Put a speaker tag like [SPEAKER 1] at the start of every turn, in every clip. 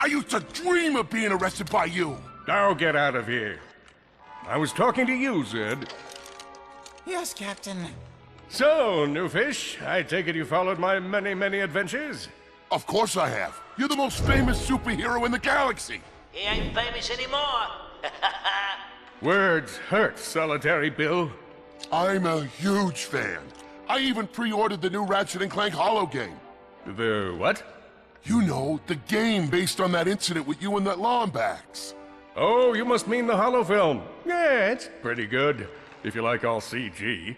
[SPEAKER 1] I used to dream of being arrested by you.
[SPEAKER 2] Now get out of here. I was talking to you, Zed.
[SPEAKER 3] Yes, Captain.
[SPEAKER 2] So, new fish, I take it you followed my many, many adventures?
[SPEAKER 1] Of course I have. You're the most famous superhero in the galaxy.
[SPEAKER 4] He ain't famous anymore.
[SPEAKER 2] Words hurt, Solitary Bill.
[SPEAKER 1] I'm a huge fan. I even pre-ordered the new Ratchet Clank holo game.
[SPEAKER 2] The what?
[SPEAKER 1] You know, the game based on that incident with you and that Lombax.
[SPEAKER 2] Oh, you must mean the holo film. Yeah, it's pretty good, if you like all CG.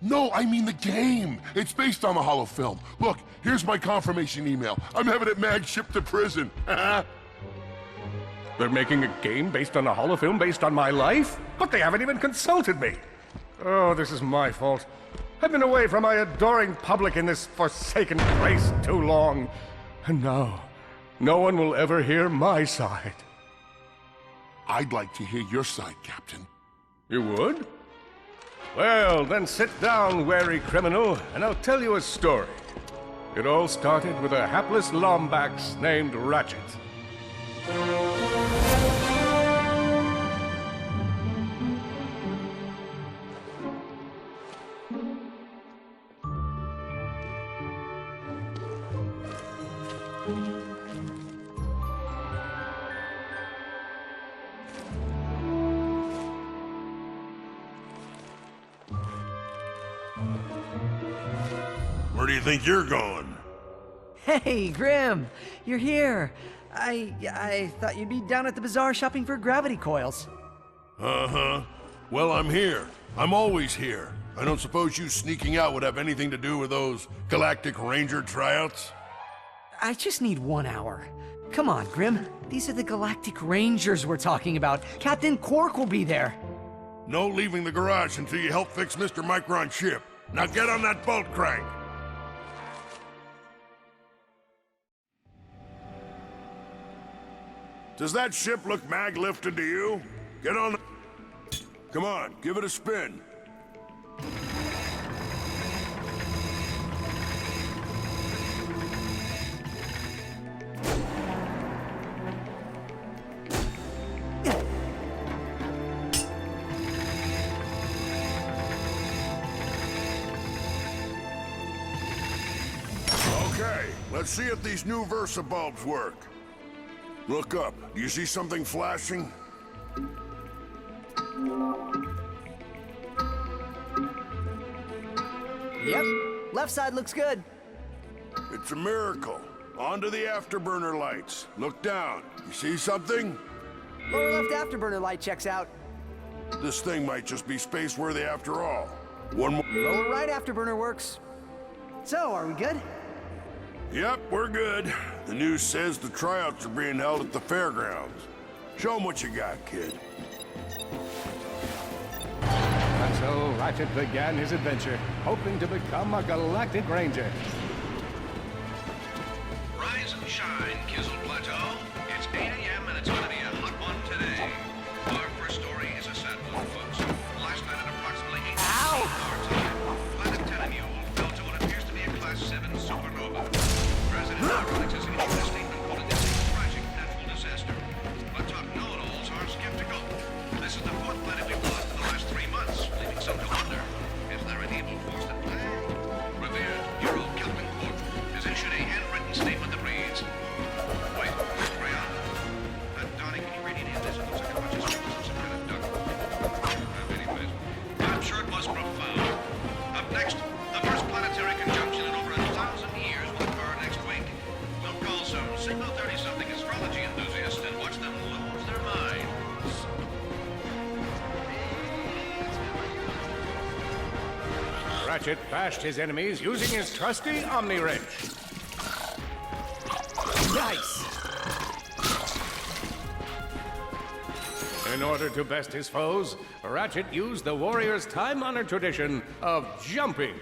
[SPEAKER 1] No, I mean the game. It's based on the holo film. Look, here's my confirmation email. I'm having it mag shipped to prison.
[SPEAKER 2] They're making a game based on a holo film based on my life? But they haven't even consulted me. Oh, this is my fault. I've been away from my adoring public in this forsaken place too long. And now, no one will ever hear my side.
[SPEAKER 1] I'd like to hear your side, Captain.
[SPEAKER 2] You would? Well, then sit down, wary criminal, and I'll tell you a story. It all started with a hapless Lombax named Ratchet.
[SPEAKER 5] Where do you think you're going?
[SPEAKER 6] Hey, Grim! You're here! I thought you'd be down at the bazaar shopping for gravity coils.
[SPEAKER 5] Uh-huh. Well, I'm here. I'm always here. I don't suppose you sneaking out would have anything to do with those Galactic Ranger tryouts?
[SPEAKER 6] I just need 1 hour. Come on, Grim. These are the Galactic Rangers we're talking about. Captain Quark will be there.
[SPEAKER 5] No leaving the garage until you help fix Mr. Micron's ship. Now get on that bolt crank! Does that ship look mag-lifted to you? Get on the... Come on, give it a spin. Okay, let's see if these new Versa bulbs work. Look up. Do you see something flashing?
[SPEAKER 6] Yep. Left side looks good.
[SPEAKER 5] It's a miracle. Onto the afterburner lights. Look down. You see something?
[SPEAKER 6] Lower left afterburner light checks out.
[SPEAKER 5] This thing might just be space-worthy after all. One more...
[SPEAKER 6] Lower right afterburner works. So, are we good?
[SPEAKER 5] Yep, we're good. The news says the tryouts are being held at the fairgrounds. Show 'em what you got, kid.
[SPEAKER 2] And so Ratchet began his adventure, hoping to become a Galactic Ranger.
[SPEAKER 7] Rise and shine, Kizzle Plateau. It's 8 a.m. and it's going to be a hot one today. Our first story is a sad one, folks. Last night at approximately 8 our time, Planet Telemule fell to what appears to be a Class 7 supernova. President Aronix has issued a statement calling this a tragic natural disaster. But top know-it-alls are skeptical. This is the fourth planet we've lost in the last 3 months, leaving some to wonder. Is there an evil force at play? Revered Hero Captain Quark has issued a handwritten statement that reads, wait, crayon? Donnie, can you read any of this? It looks like a bunch of scribbles of some kind of duck. Anyways, I'm sure it was profound. Up next, the first planetary conjunction in over 1,000 years will occur next week. We'll call some Signal 30-something astrology enthusiasts and watch them lose their minds.
[SPEAKER 2] Ratchet bashed his enemies using his trusty Omni Wrench.
[SPEAKER 6] Nice!
[SPEAKER 2] In order to best his foes, Ratchet used the warrior's time-honored tradition of jumping.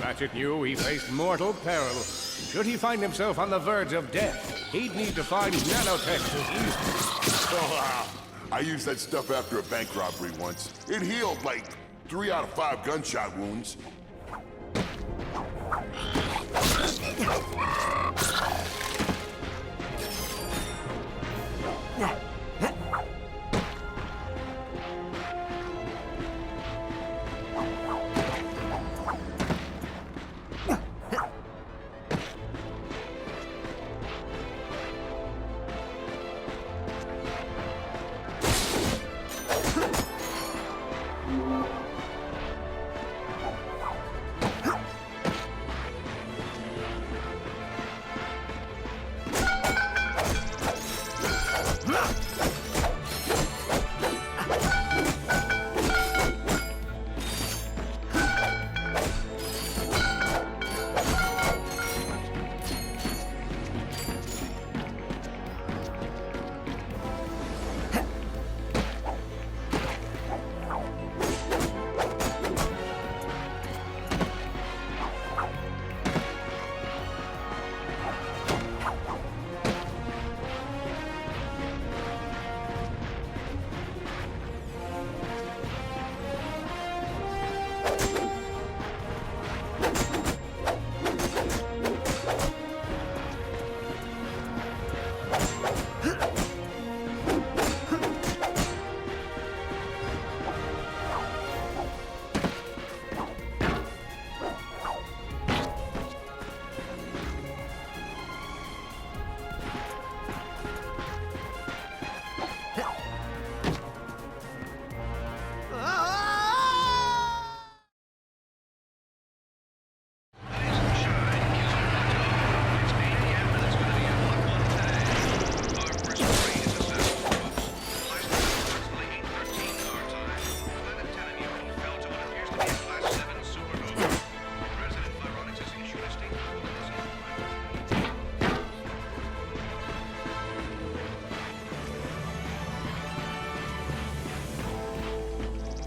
[SPEAKER 2] Ratchet knew he faced mortal peril should he find himself on the verge of death. He'd need to find nanotech to heal.
[SPEAKER 1] I used that stuff after a bank robbery once. It healed like 3 out of 5 gunshot wounds.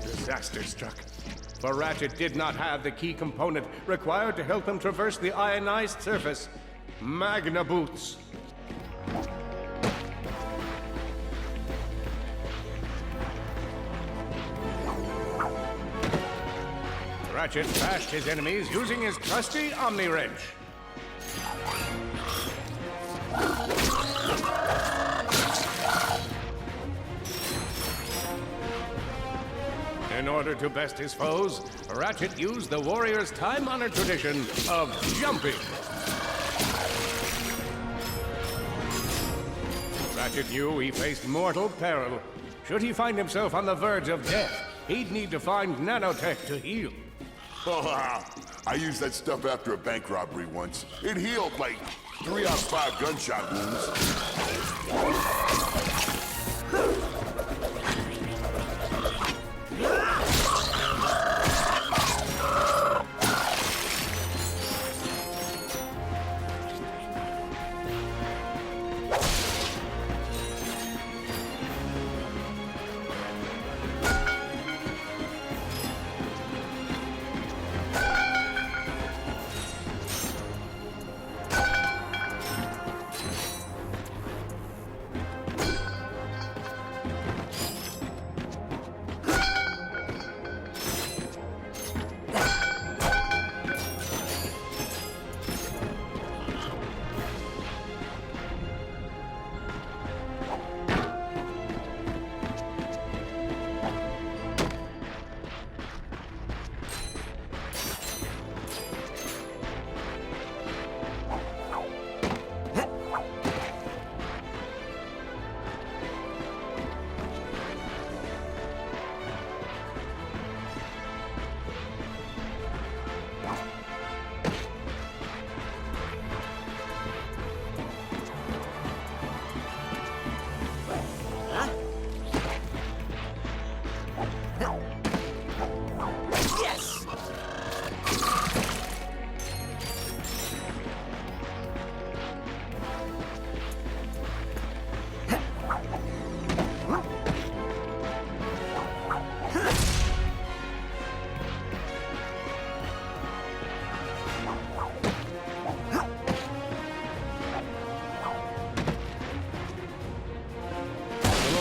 [SPEAKER 2] Disaster struck. For Ratchet did not have the key component required to help him traverse the ionized surface. Magna Boots. Ratchet bashed his enemies using his trusty Omni Wrench. In order to best his foes, Ratchet used the warrior's time-honored tradition of jumping. Ratchet knew he faced mortal peril. Should he find himself on the verge of death, he'd need to find nanotech to heal.
[SPEAKER 1] I used that stuff after a bank robbery once. It healed like 3 out of 5 gunshot wounds.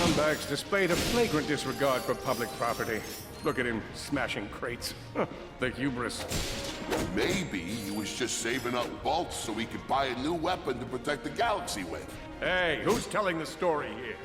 [SPEAKER 2] Brownback's displayed a flagrant disregard for public property. Look at him smashing crates. The hubris.
[SPEAKER 1] Maybe he was just saving up bolts so he could buy a new weapon to protect the galaxy with.
[SPEAKER 2] Hey, who's telling the story here?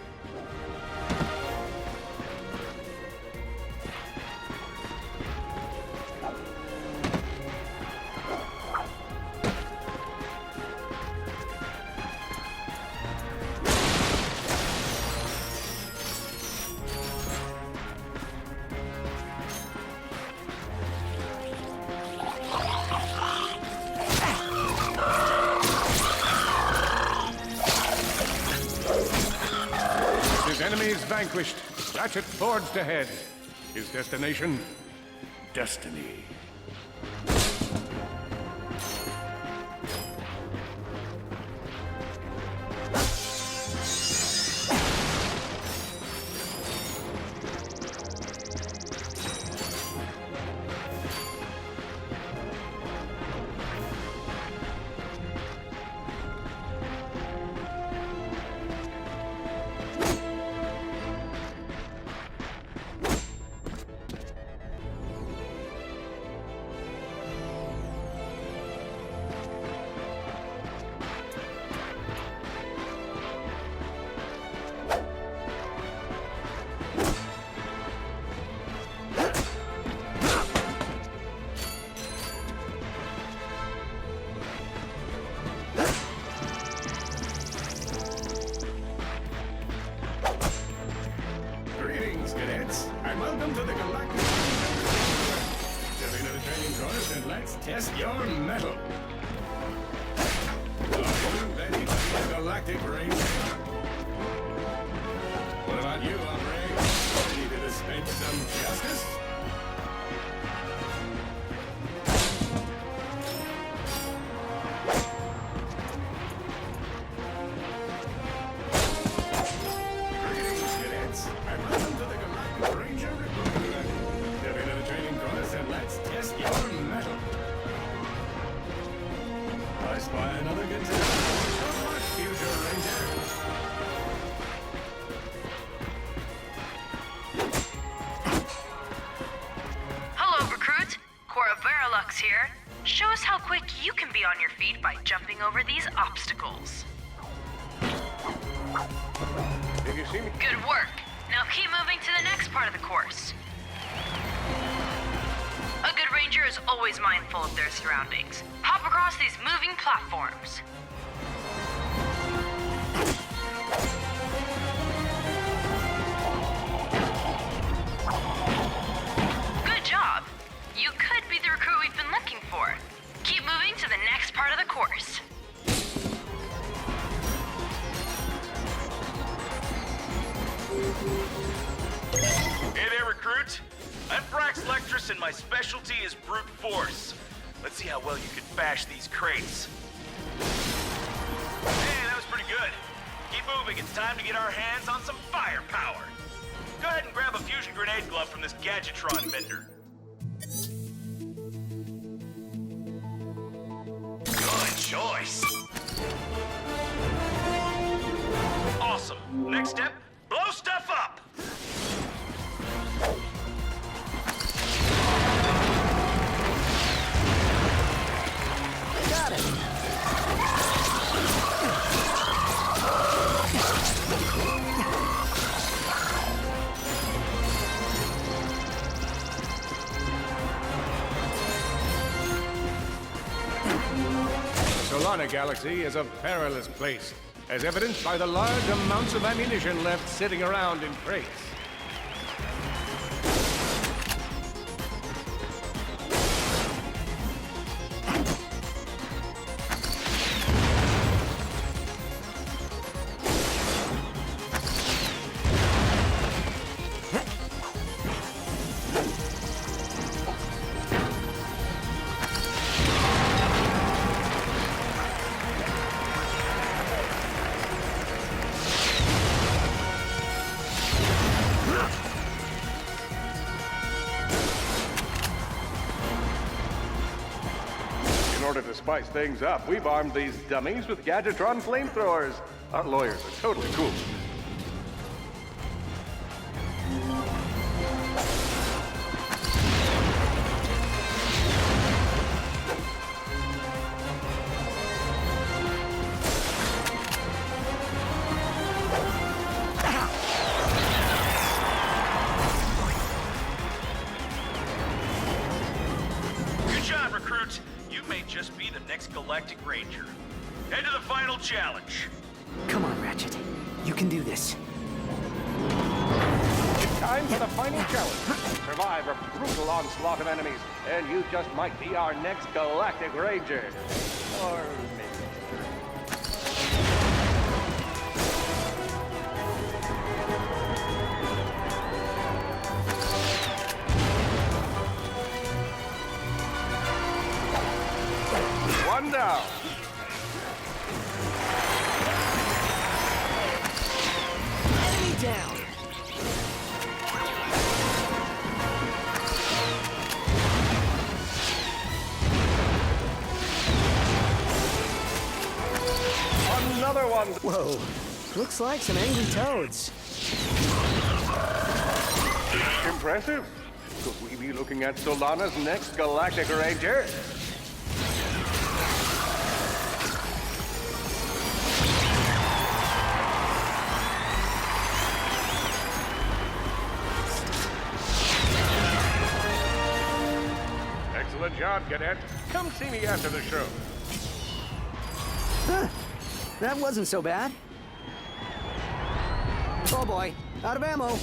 [SPEAKER 2] His enemies vanquished, Ratchet forged ahead. His destination? Destiny. Greetings, cadets, and welcome to the Galactic. Step into the training course and let's test your mettle. Are you ready for the Galactic Ranger? What about you, Andre? Ready to dispense some justice? Greetings, cadets, and welcome to the Galactic Ranger Recruitment. Step into the training course and let's test your mettle. I spy another contender. Good luck, future Ranger.
[SPEAKER 8] Hello, recruit. Cora Verilux here. Show us how quick you can be on your feet by jumping over these obstacles.
[SPEAKER 2] Did you see me?
[SPEAKER 8] Good work. Now keep moving to the next part of the course. A good ranger is always mindful of their surroundings. Hop across these moving platforms. Good job. You could be the recruit we've been looking for. Keep moving to the next part of the course.
[SPEAKER 9] Hey there, recruit. I'm Brax Lectress, and my specialty is brute force. Let's see how well you can bash these crates. Hey, that was pretty good. Keep moving. It's time to get our hands on some firepower. Go ahead and grab a fusion grenade glove from this Gadgetron vendor. Good choice. Awesome. Next step, blow stuff up.
[SPEAKER 6] Got it.
[SPEAKER 2] The Solana Galaxy is a perilous place, as evidenced by the large amounts of ammunition left sitting around in crates. In order to spice things up, we've armed these dummies with Gadgetron flamethrowers. Our lawyers are totally cool.
[SPEAKER 9] Galactic Ranger. Head to the final challenge.
[SPEAKER 6] Come on, Ratchet. You can do this.
[SPEAKER 2] It's time for the final challenge. Survive a brutal onslaught of enemies, and you just might be our next Galactic Ranger. Or maybe. One down.
[SPEAKER 6] Enemy down.
[SPEAKER 2] Another one.
[SPEAKER 6] Whoa. Looks like some angry toads.
[SPEAKER 2] Impressive. Could we be looking at Solana's next Galactic Ranger? Excellent job, Cadet. Come see me after the show.
[SPEAKER 6] Huh. That wasn't so bad. Oh boy, out of ammo.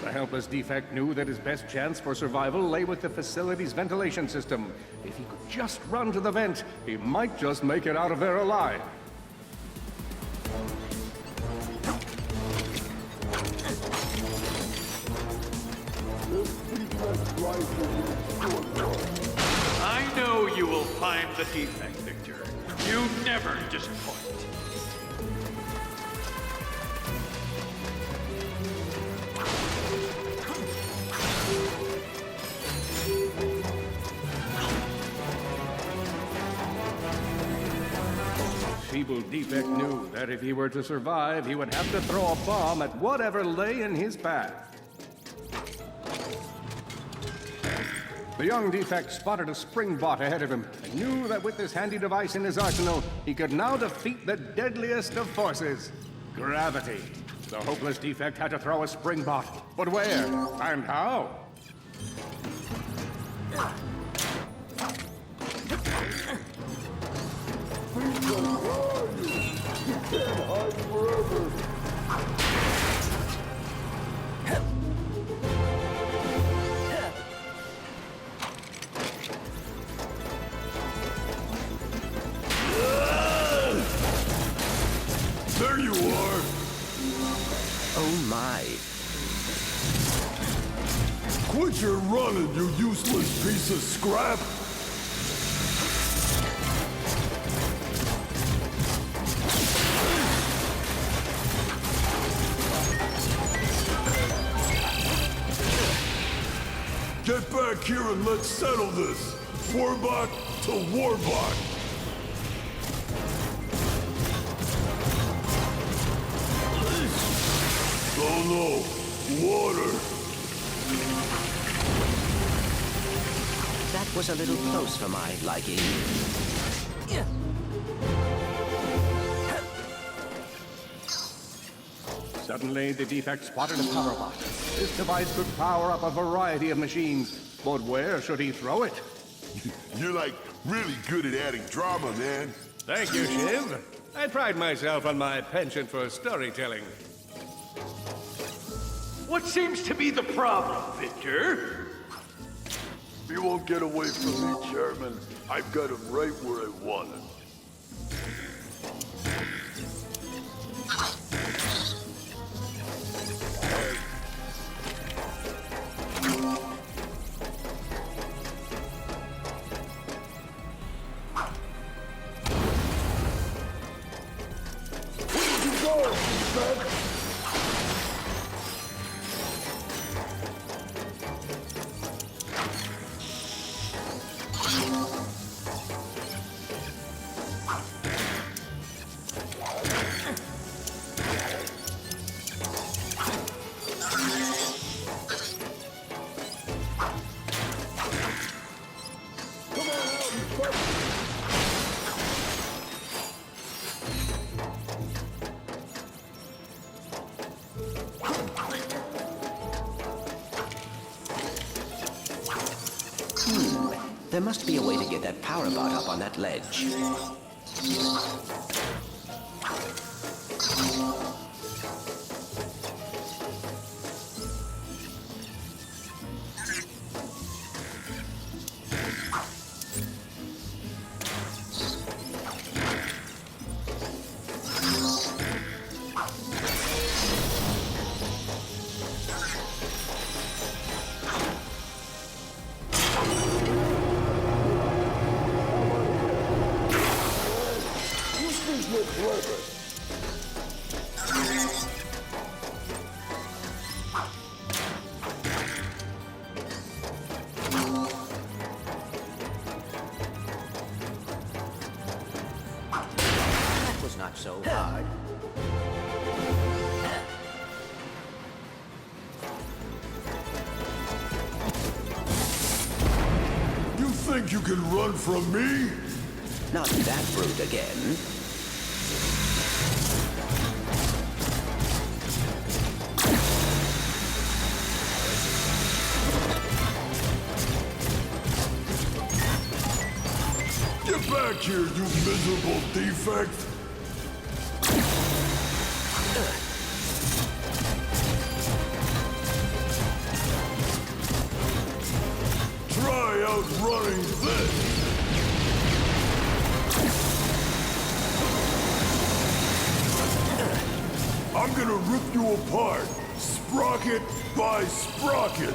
[SPEAKER 2] The helpless defect knew that his best chance for survival lay with the facility's ventilation system. If he could just run to the vent, he might just make it out of there alive.
[SPEAKER 10] I know you will find the defect, Victor. You never disappoint.
[SPEAKER 2] Feeble defect knew that if he were to survive, he would have to throw a bomb at whatever lay in his path. The young defect spotted a spring bot ahead of him and knew that with this handy device in his arsenal, he could now defeat the deadliest of forces, gravity. The hopeless defect had to throw a spring bot, but where and how?
[SPEAKER 5] There you are!
[SPEAKER 6] Oh my.
[SPEAKER 5] Quit your running, you useless piece of scrap! Get back here and let's settle this! Warbot to Warbot! Oh no! Water!
[SPEAKER 6] That was a little close for my liking.
[SPEAKER 2] Suddenly, the defect spotted a power bot. This device could power up a variety of machines, but where should he throw it?
[SPEAKER 5] You're like really good at adding drama, man.
[SPEAKER 2] Thank you, Shiv. I pride myself on my penchant for storytelling.
[SPEAKER 10] What seems to be the problem, Victor?
[SPEAKER 5] You won't get away from me, Chairman. I've got him right where I want him.
[SPEAKER 11] must be a way to get that power bot up on that ledge. That was not so hard.
[SPEAKER 1] You think you can run from me?
[SPEAKER 11] Not that brute again.
[SPEAKER 1] Get back here, you miserable defect! Try outrunning this! I'm gonna rip you apart, sprocket by sprocket!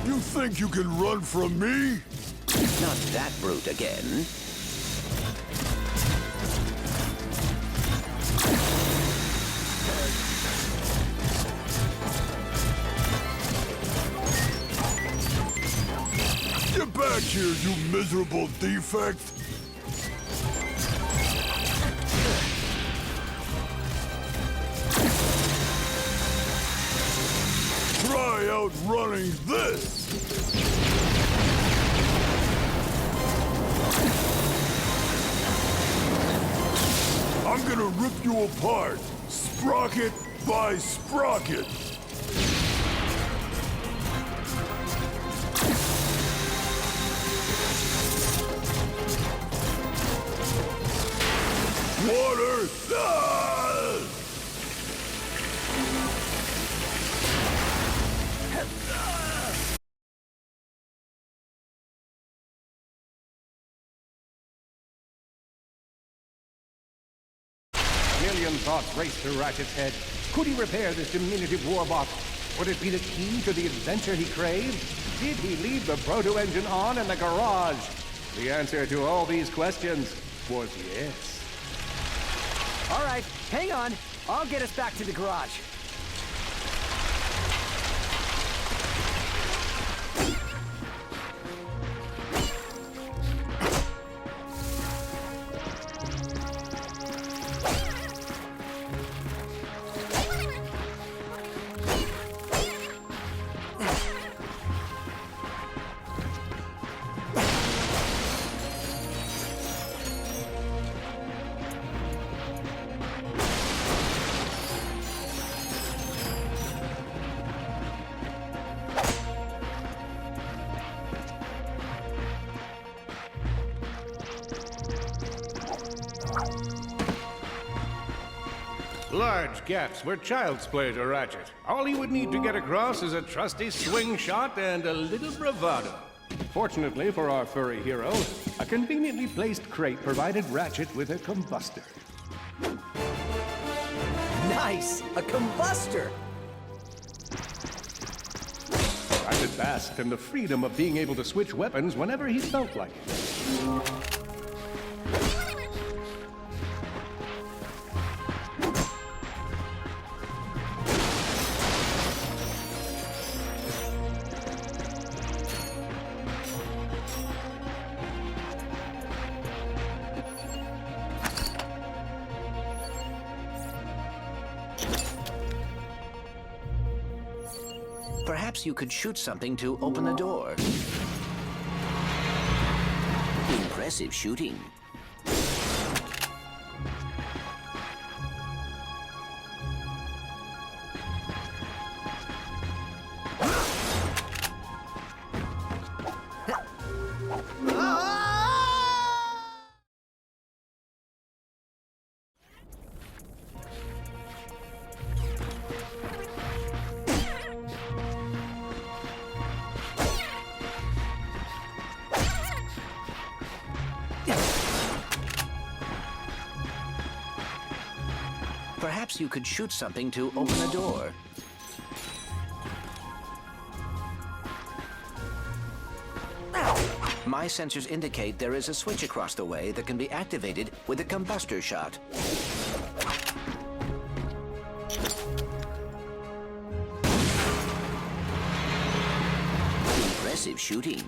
[SPEAKER 1] You think you can run from me?
[SPEAKER 11] Not that brute again.
[SPEAKER 1] Get back here, you miserable defect! Try outrunning this! I'm gonna rip you apart, sprocket by sprocket! Water! Ah!
[SPEAKER 2] Million thoughts raced through Ratchet's head. Could he repair this diminutive warbot? Would it be the key to the adventure he craved? Did he leave the proto-engine on in the garage? The answer to all these questions was yes.
[SPEAKER 6] All right, hang on. I'll get us back to the garage.
[SPEAKER 2] Large gaps were child's play to Ratchet. All he would need to get across is a trusty swing shot and a little bravado. Fortunately for our furry hero, a conveniently placed crate provided Ratchet with a combustor.
[SPEAKER 6] Nice! A combustor!
[SPEAKER 2] Ratchet basked in the freedom of being able to switch weapons whenever he felt like it.
[SPEAKER 11] Perhaps you could shoot something to open the door. Impressive shooting. Perhaps you could shoot something to open a door. My sensors indicate there is a switch across the way that can be activated with a combustor shot. Impressive shooting.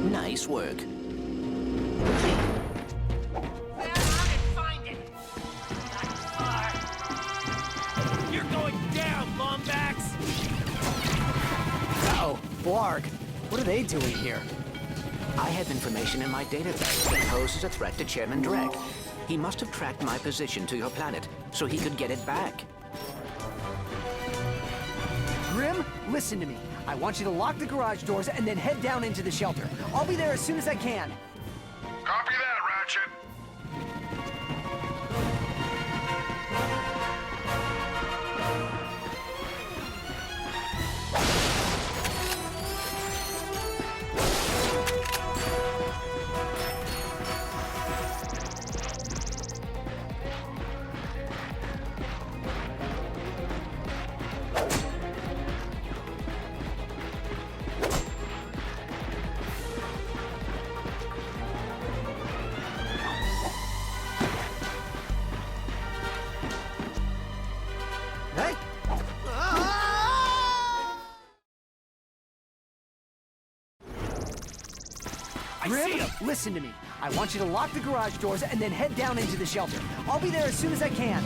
[SPEAKER 11] Nice work.
[SPEAKER 3] You're going down, Lombax!
[SPEAKER 6] Uh-oh, Blarg. What are they doing here?
[SPEAKER 11] I have information in my database that poses a threat to Chairman Drek. He must have tracked my position to your planet so he could get it back.
[SPEAKER 6] Grim, listen to me. I want you to lock the garage doors and then head down into the shelter. I'll be there as soon as I can.
[SPEAKER 5] Copy that, Ratchet.
[SPEAKER 6] Hey! Grim, listen to me. I want you to lock the garage doors and then head down into the shelter. I'll be there as soon as I can.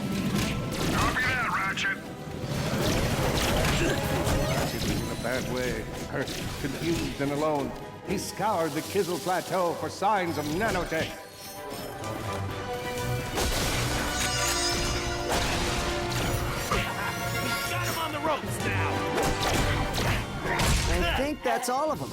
[SPEAKER 5] Copy that, Ratchet.
[SPEAKER 2] Ratchet is in a bad way. Hurt, confused, and alone. He scoured the Kizzle Plateau for signs of nanotech.
[SPEAKER 3] Got him on the ropes now!
[SPEAKER 6] I think that's all of them.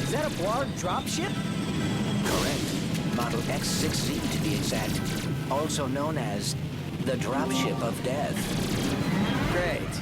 [SPEAKER 6] Is that a Blarg dropship?
[SPEAKER 11] Correct. Model X6Z to be exact. Also known as the Dropship of Death.
[SPEAKER 6] Great.